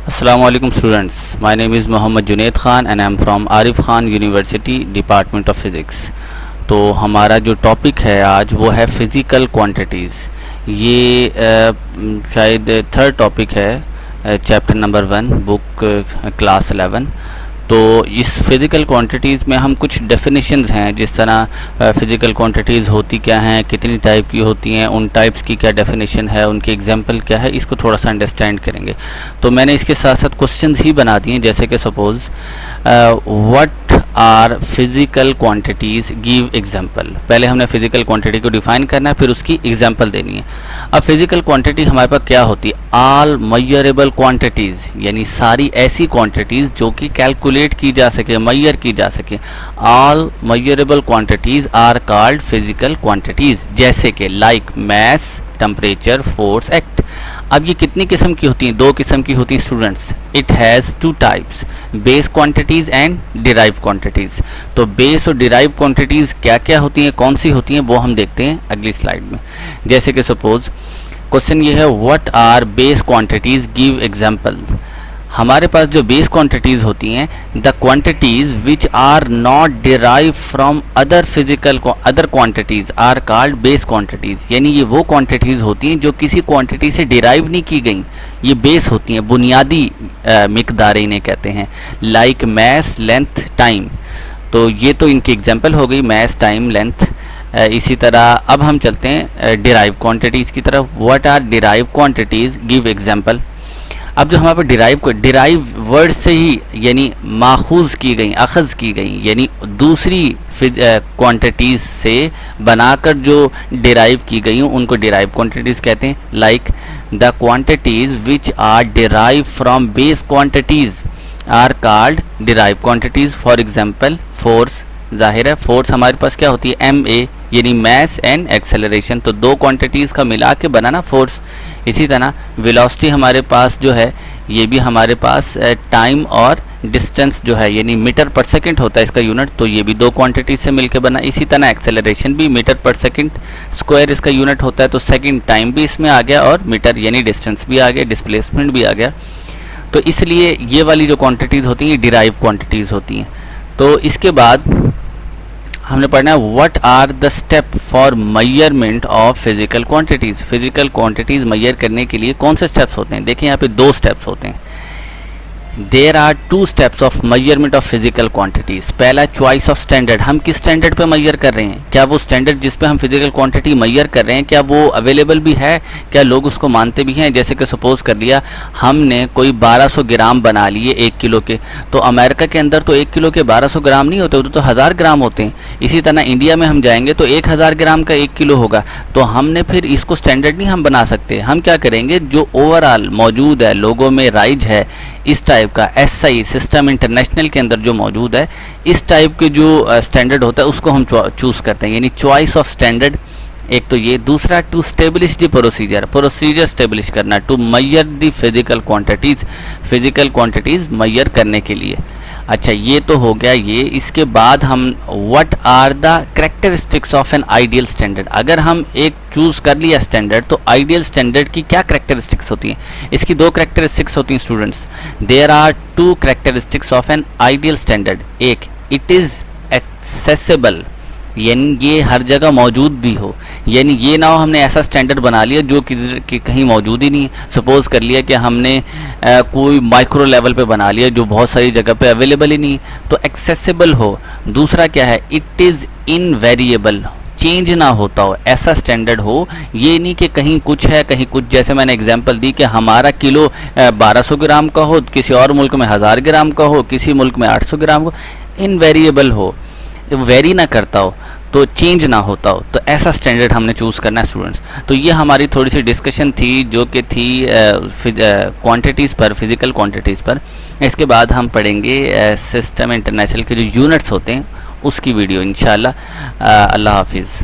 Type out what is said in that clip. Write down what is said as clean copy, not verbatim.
Assalamu alaikum students. My name is Mohammed Junaid Khan and I am from Arif Khan University Department of Physics. तो हमारा जो topic है आज वो है फिज़िकल क्वांटिटीज़। ये शायद थर्ड टॉपिक है चैप्टर नंबर 1 बुक क्लास 11। तो इस फिज़िकल क्वांटिटीज़ में हम कुछ डेफिनेशंस हैं, जिस तरह फ़िज़िकल क्वांटिटीज़ होती क्या हैं, कितनी टाइप की होती हैं, उन टाइप्स की क्या डेफिनेशन है, उनके एग्जांपल क्या है, इसको थोड़ा सा अंडरस्टैंड करेंगे। तो मैंने इसके साथ साथ क्वेश्चंस ही बना दिए, जैसे कि suppose what are physical quantities, give example. पहले हमने फिज़िकल क्वांटिटी को डिफ़ाइन करना है, फिर उसकी एग्जांपल देनी है। अब फिज़िकल क्वांटिटी हमारे पास क्या होती है? ऑल मेजरेबल क्वांटिटीज़, यानी सारी ऐसी क्वांटिटीज़ जो कि कैलकुलेट की जा सके, मेजर की जा सके। All measurable quantities are called physical quantities, जैसे कि like mass, temperature, force, act. अब ये कितनी किस्म की होती हैं? दो किस्म की होती हैं students. It has two types, base quantities and derive quantities. तो बेस और डिराइव क्वांटिटीज़ क्या क्या होती हैं, कौन सी होती हैं, वो हम देखते हैं अगली स्लाइड में। जैसे कि सपोज क्वेश्चन ये है, what are base quantities, give example. हमारे पास जो बेस क्वांटिटीज़ होती हैं, the quantities which are not derive from other quantities are called base quantities. यानी ये वो क्वांटिटीज़ होती हैं जो किसी क्वांटिटी से डिराइव नहीं की गई, ये बेस होती हैं, बुनियादी मिकदारें इन्हें कहते हैं। Like mass, length, time. तो ये तो इनकी एग्जांपल हो गई, मैस, टाइम, लेंथ। इसी तरह अब हम चलते हैं डिराइव क्वांटिटीज़ की तरफ। What are derive quantities, give example. अब जो हमारे पास डिराइव वर्ड से ही यानी माखूज की गई, अखज़ की गई, यानी दूसरी क्वांटिटीज़ से बनाकर जो डिराइव की गई हूँ उनको डिराइव क्वांटिटीज़ कहते हैं। Like the quantities which are derive from base quantities are called derive quantities. For example force, जाहिर है फोर्स हमारे पास क्या होती है? ma, यानी मैस एंड एक्सेलरेशन। तो दो क्वांटिटीज़ का मिला के बनाना फोर्स। इसी तरह वेलोसिटी हमारे पास जो है, ये भी हमारे पास टाइम और डिस्टेंस जो है, यानी मीटर पर सेकंड होता है इसका यूनिट, तो ये भी दो क्वांटिटी से मिलकर बना। इसी तरह एक्सेलरेशन भी मीटर पर सेकंड स्क्वायर इसका यूनिट होता है, तो सेकंड टाइम भी इसमें आ गया और मीटर यानी डिस्टेंस भी आ गया, डिस्प्लेसमेंट भी आ गया। तो इसलिए ये वाली जो क्वांटिटीज़ होती हैं ये डिराइव क्वांटिटीज़ होती हैं। तो इसके बाद हमने पढ़ना है what are the step for measurement of physical quantities. Physical quantities measure करने के लिए कौन से स्टेप्स होते हैं? देखिए यहाँ पे दो स्टेप्स होते हैं। There are two steps of measurement of physical quantities. पहला चॉइस ऑफ स्टैंडर्ड, हम किस स्टैंडर्ड पे मेजर कर रहे हैं? क्या वो स्टैंडर्ड जिस पे हम फिजिकल क्वांटिटी मेजर कर रहे हैं क्या वो अवेलेबल भी है, क्या लोग उसको मानते भी हैं? जैसे कि सपोज़ कर लिया हमने कोई 1200 ग्राम बना लिए 1 किलो के, तो अमेरिका के अंदर तो 1 किलो के 1200 ग्राम नहीं होते, तो 1000 ग्राम होते हैं। इसी तरह इंडिया में हम जाएंगे तो 1000 ग्राम का 1 किलो होगा। तो हमने फिर इसको स्टैंडर्ड नहीं हम बना सकते। हम क्या करेंगे, जो ओवरऑल मौजूद है, लोगों में राइज है इस टाइप का, SI सिस्टम इंटरनेशनल के अंदर जो मौजूद है, इस टाइप के जो स्टैंडर्ड होता है उसको हम चूज़ करते हैं, यानी चॉइस ऑफ स्टैंडर्ड। एक तो ये, दूसरा to establish the procedure establish करना, to measure the physical quantities measure करने के लिए। अच्छा, ये तो हो गया ये। इसके बाद हम what are the characteristics of an ideal standard. अगर हम एक चूज़ कर लिया स्टैंडर्ड, तो आइडियल स्टैंडर्ड की क्या कैरेक्टरिस्टिक्स होती हैं? इसकी दो कैरेक्टरिस्टिक्स होती हैं students. There are two characteristics of an ideal standard. एक, इट इज़ एक्सेसिबल, यानी ये हर जगह मौजूद भी हो, यानी ये ना हो हमने ऐसा स्टैंडर्ड बना लिया जो कि कहीं मौजूद ही नहीं है। सपोज़ कर लिया कि हमने कोई माइक्रो लेवल पे बना लिया जो बहुत सारी जगह पे अवेलेबल ही नहीं है, तो एक्सेसिबल हो। दूसरा क्या है, इट इज़ इनवेरिएबल, चेंज ना होता हो, ऐसा स्टैंडर्ड हो। ये नहीं कि कहीं कुछ है कहीं कुछ, जैसे मैंने एग्जांपल दी कि हमारा किलो 1200 ग्राम का हो, किसी और मुल्क में 1000 ग्राम का हो, किसी मुल्क में 800 ग्राम हो, इनवेरिएबल हो, वेरी ना करता हो, तो चेंज ना होता हो, तो ऐसा स्टैंडर्ड हमने चूज़ करना है स्टूडेंट्स। तो ये हमारी थोड़ी सी डिस्कशन थी जो कि थी क्वांटिटीज़ पर, फिज़िकल क्वांटिटीज़ पर। इसके बाद हम पढ़ेंगे सिस्टम इंटरनेशनल के जो यूनिट्स होते हैं उसकी वीडियो इंशाल्लाह। अल्लाह हाफिज़।